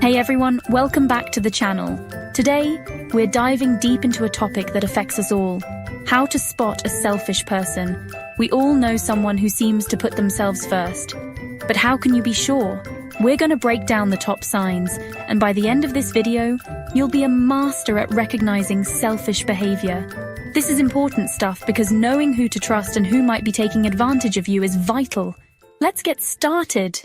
Hey everyone, welcome back to the channel. Today, we're diving deep into a topic that affects us all: how to spot a selfish person. We all know someone who seems to put themselves first. But how can you be sure? We're going to break down the top signs, and by the end of this video, you'll be a master at recognizing selfish behavior. This is important stuff because knowing who to trust and who might be taking advantage of you is vital. Let's get started.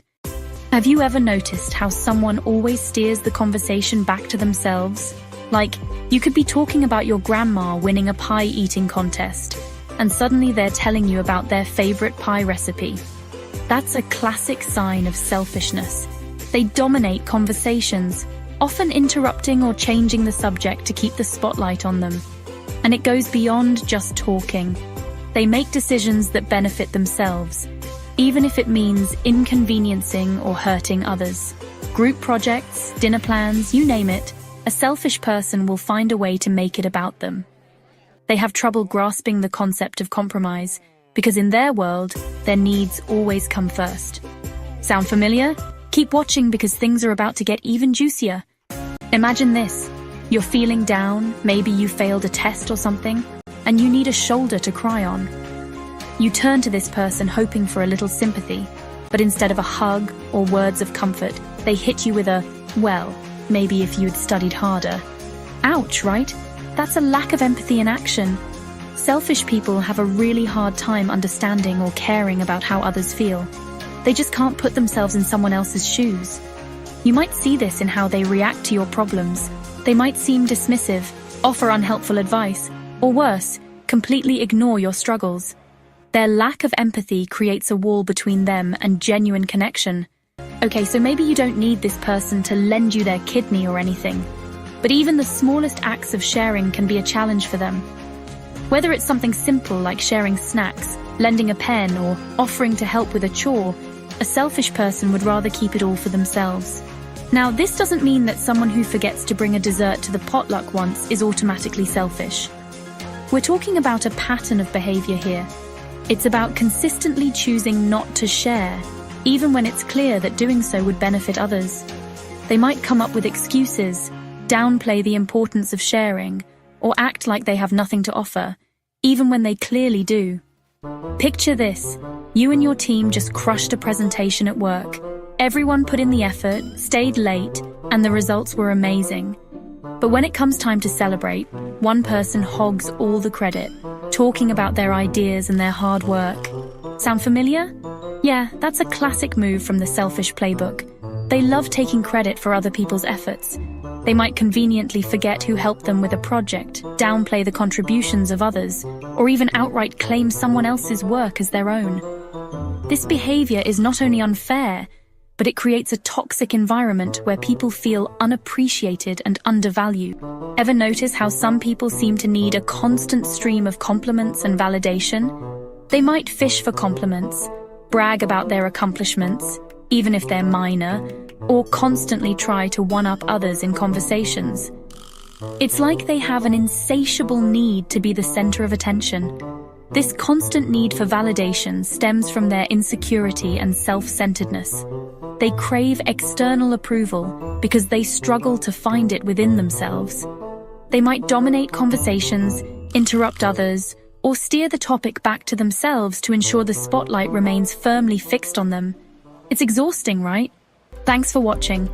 Have you ever noticed how someone always steers the conversation back to themselves? Like, you could be talking about your grandma winning a pie-eating contest, and suddenly they're telling you about their favorite pie recipe. That's a classic sign of selfishness. They dominate conversations, often interrupting or changing the subject to keep the spotlight on them. And it goes beyond just talking. They make decisions that benefit themselves, even if it means inconveniencing or hurting others. Group projects, dinner plans, you name it, a selfish person will find a way to make it about them. They have trouble grasping the concept of compromise, because in their world, their needs always come first. Sound familiar? Keep watching because things are about to get even juicier. Imagine this: you're feeling down, maybe you failed a test or something, and you need a shoulder to cry on. You turn to this person hoping for a little sympathy, but instead of a hug or words of comfort, they hit you with a, "Well, maybe if you'd studied harder." Ouch, right? That's a lack of empathy in action. Selfish people have a really hard time understanding or caring about how others feel. They just can't put themselves in someone else's shoes. You might see this in how they react to your problems. They might seem dismissive, offer unhelpful advice, or worse, completely ignore your struggles. Their lack of empathy creates a wall between them and genuine connection. Okay, so maybe you don't need this person to lend you their kidney or anything, but even the smallest acts of sharing can be a challenge for them. Whether it's something simple like sharing snacks, lending a pen, or offering to help with a chore, a selfish person would rather keep it all for themselves. Now, this doesn't mean that someone who forgets to bring a dessert to the potluck once is automatically selfish. We're talking about a pattern of behavior here. It's about consistently choosing not to share, even when it's clear that doing so would benefit others. They might come up with excuses, downplay the importance of sharing, or act like they have nothing to offer, even when they clearly do. Picture this: you and your team just crushed a presentation at work. Everyone put in the effort, stayed late, and the results were amazing. But when it comes time to celebrate, one person hogs all the credit, talking about their ideas and their hard work. Sound familiar? Yeah, that's a classic move from the selfish playbook. They love taking credit for other people's efforts. They might conveniently forget who helped them with a project, downplay the contributions of others, or even outright claim someone else's work as their own. This behavior is not only unfair, but it creates a toxic environment where people feel unappreciated and undervalued. Ever notice how some people seem to need a constant stream of compliments and validation? They might fish for compliments, brag about their accomplishments, even if they're minor, or constantly try to one-up others in conversations. It's like they have an insatiable need to be the center of attention. This constant need for validation stems from their insecurity and self-centeredness. They crave external approval because they struggle to find it within themselves. They might dominate conversations, interrupt others, or steer the topic back to themselves to ensure the spotlight remains firmly fixed on them. It's exhausting, right? Thanks for watching.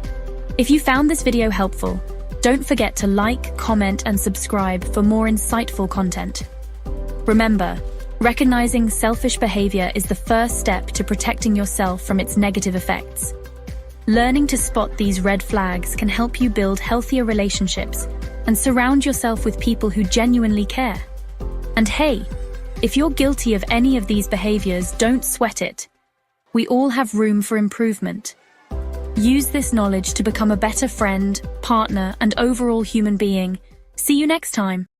If you found this video helpful, don't forget to like, comment, and subscribe for more insightful content. Remember, recognizing selfish behavior is the first step to protecting yourself from its negative effects. Learning to spot these red flags can help you build healthier relationships and surround yourself with people who genuinely care. And hey, if you're guilty of any of these behaviors, don't sweat it. We all have room for improvement. Use this knowledge to become a better friend, partner, and overall human being. See you next time.